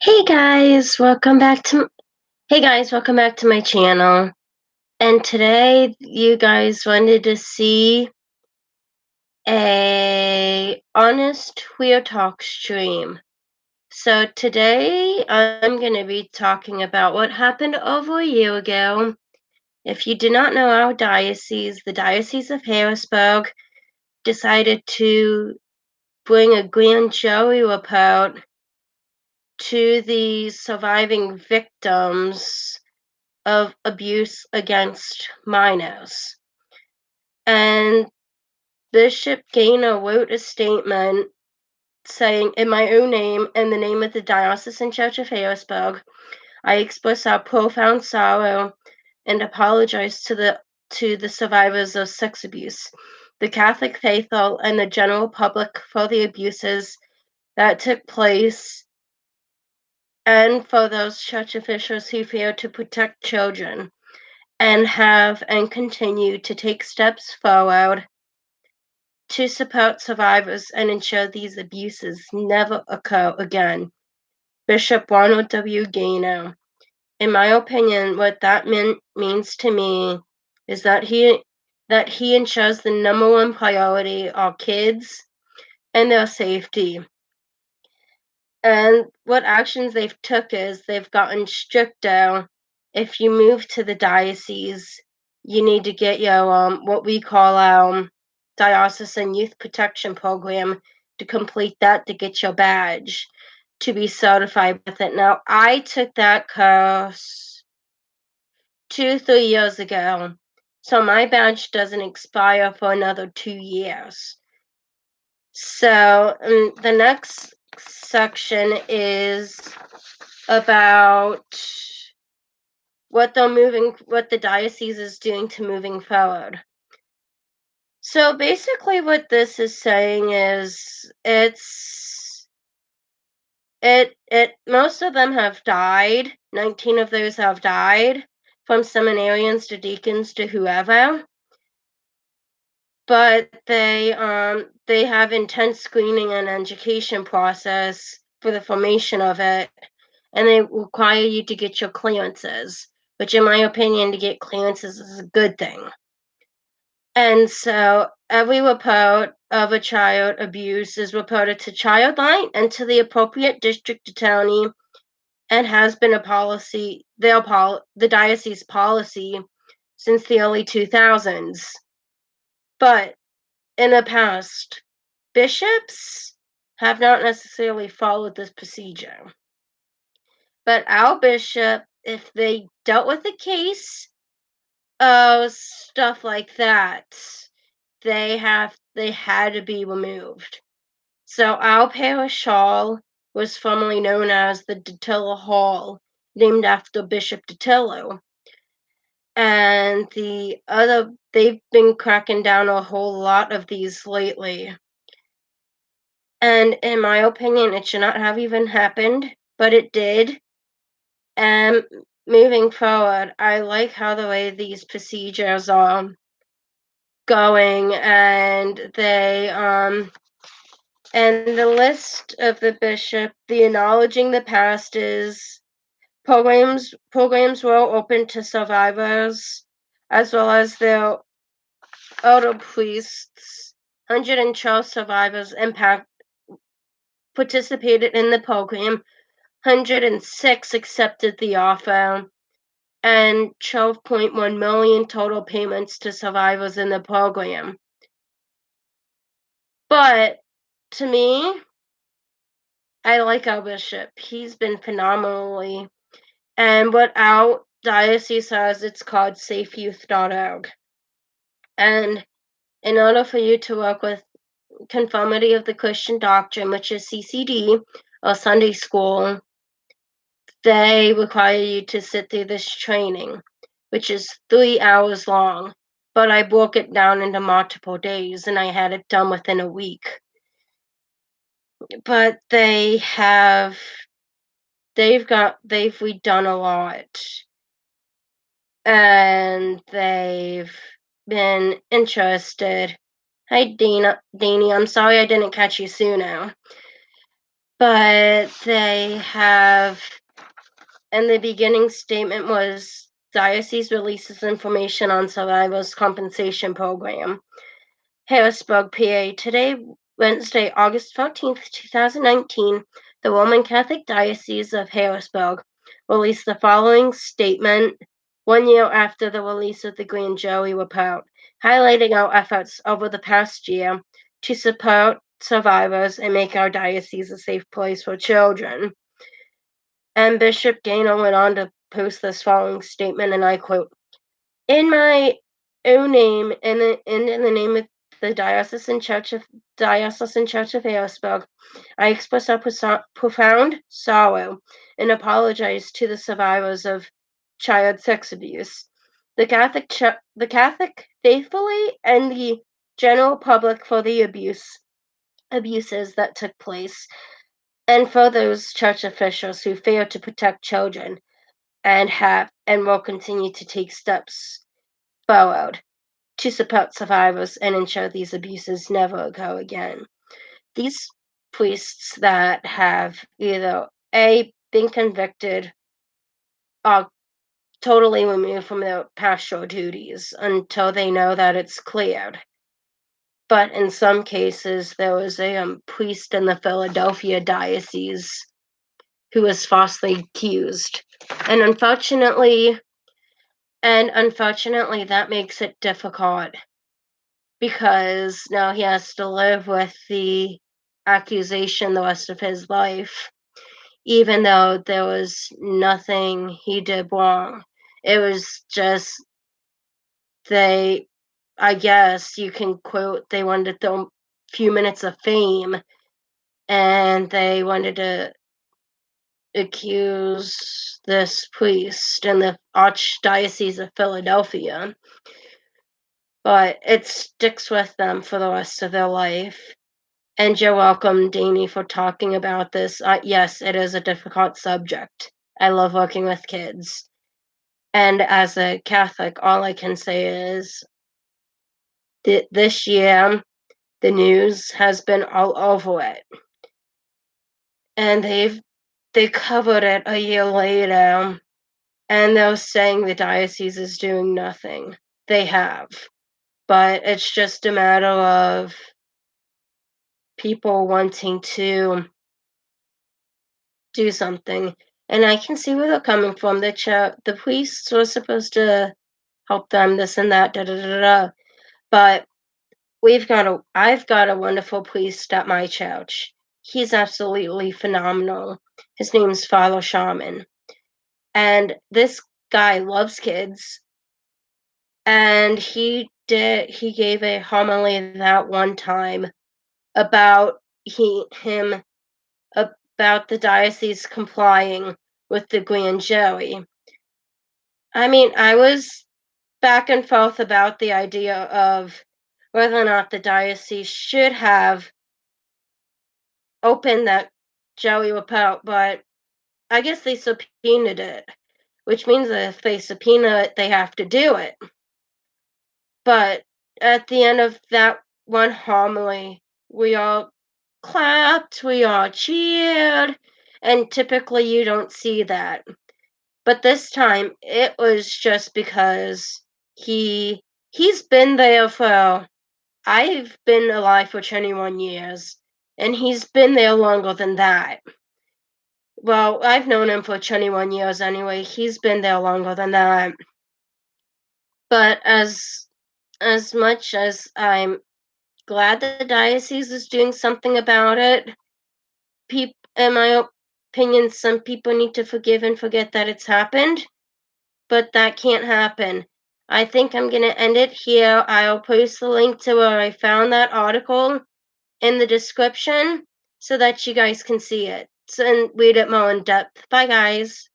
Hey guys, welcome back to my channel. And today you guys wanted to see a honest queer talk stream. So today I'm going to be talking about what happened over a year ago. If you do not know our diocese, the Diocese of Harrisburg decided to bring a grand jury report to the surviving victims of abuse against minors. And Bishop Gaynor wrote a statement saying, "In my own name and the name of the Diocesan Church of Harrisburg, I express our profound sorrow and apologize to the survivors of sex abuse, the Catholic faithful, and the general public for the abuses that took place, and for those church officials who failed to protect children and have and continue to take steps forward to support survivors and ensure these abuses never occur again. Bishop Ronald W. Gaynor." In my opinion, what that means to me is that he ensures the number one priority are kids and their safety. And what actions they've took is they've gotten stricter. If you move to the diocese, you need to get your what we call our diocesan youth protection program to complete that to get your badge to be certified with it. Now I took that course 3 years ago, so my badge doesn't expire for another 2 years. So the next section is about what the diocese is doing to moving forward. So basically what this is saying is most of them have died. 19 of those have died, from seminarians to deacons to whoever. But they have intense screening and education process for the formation of it, and they require you to get your clearances, which in my opinion, to get clearances is a good thing. And so every report of a child abuse is reported to Childline and to the appropriate district attorney, and has been the diocese policy since the early 2000s. But in the past, bishops have not necessarily followed this procedure. But our bishop, if they dealt with a case of stuff like that, they had to be removed. So our parish hall was formerly known as the Datillo Hall, named after Bishop Datillo. And they've been cracking down a whole lot of these lately. And in my opinion, it should not have even happened, but it did. And moving forward, I like how the way these procedures are going, and and the list of the bishop, the acknowledging the past is programs were open to survivors as well as their elder priests. 112 survivors participated in the program. 106 accepted the offer, and 12.1 million total payments to survivors in the program. But to me, I like our bishop. He's been phenomenally. And what our diocese has, it's called safeyouth.org. And in order for you to work with conformity of the Christian doctrine, which is CCD or Sunday school, they require you to sit through this training, which is 3 hours long. But I broke it down into multiple days, and I had it done within a week. But they've redone a lot, and they've been interested. Hi, Danny. I'm sorry I didn't catch you sooner. But they have, and the beginning statement was Diocese releases information on survivors compensation program. Harrisburg, PA. Today, Wednesday, August 14th, 2019, the Roman Catholic Diocese of Harrisburg released the following statement 1 year after the release of the grand jury report, highlighting our efforts over the past year to support survivors and make our diocese a safe place for children. And Bishop Gaynor went on to post this following statement, and I quote, in my own name and in the name of the Diocesan Church of Harrisburg, I express our profound sorrow and apologize to the survivors of child sex abuse. The Catholic faithfully and the general public for the abuses that took place, and for those church officials who failed to protect children and have and will continue to take steps forward to support survivors and ensure these abuses never occur again. These priests that have either A, been convicted, are totally removed from their pastoral duties until they know that it's cleared. But in some cases, there was a priest in the Philadelphia diocese who was falsely accused. And unfortunately, that makes it difficult because now he has to live with the accusation the rest of his life, even though there was nothing he did wrong. It was just they, I guess you can quote, they wanted to throw a few minutes of fame and they wanted to accuse this priest in the Archdiocese of Philadelphia, but it sticks with them for the rest of their life. And you're welcome, Danny, for talking about this. Yes, it is a difficult subject. I love working with kids. And as a Catholic, all I can say is this year, the news has been all over it. And they covered it a year later, and they're saying the diocese is doing nothing. They have. But it's just a matter of people wanting to do something. And I can see where they're coming from. The priests were supposed to help them, this and that, da da da da. But I've got a wonderful priest at my church. He's absolutely phenomenal. His name's Father Shaman. And this guy loves kids. And he gave a homily that one time about him about the diocese complying with the grand jury. I mean, I was back and forth about the idea of whether or not the diocese should have opened that jury report, but I guess they subpoenaed it, which means that if they subpoena it, they have to do it. But at the end of that one homily, we all clapped, we all cheered, and typically you don't see that. But this time it was just because he's been there for I've been alive for 21 years and he's been there longer than that. Well, I've known him for 21 years anyway. He's been there longer than that. But as much as I'm glad that the diocese is doing something about it, in my opinion, some people need to forgive and forget that it's happened. But that can't happen. I think I'm going to end it here. I'll post the link to where I found that article in the description so that you guys can see it and read it more in depth. Bye, guys.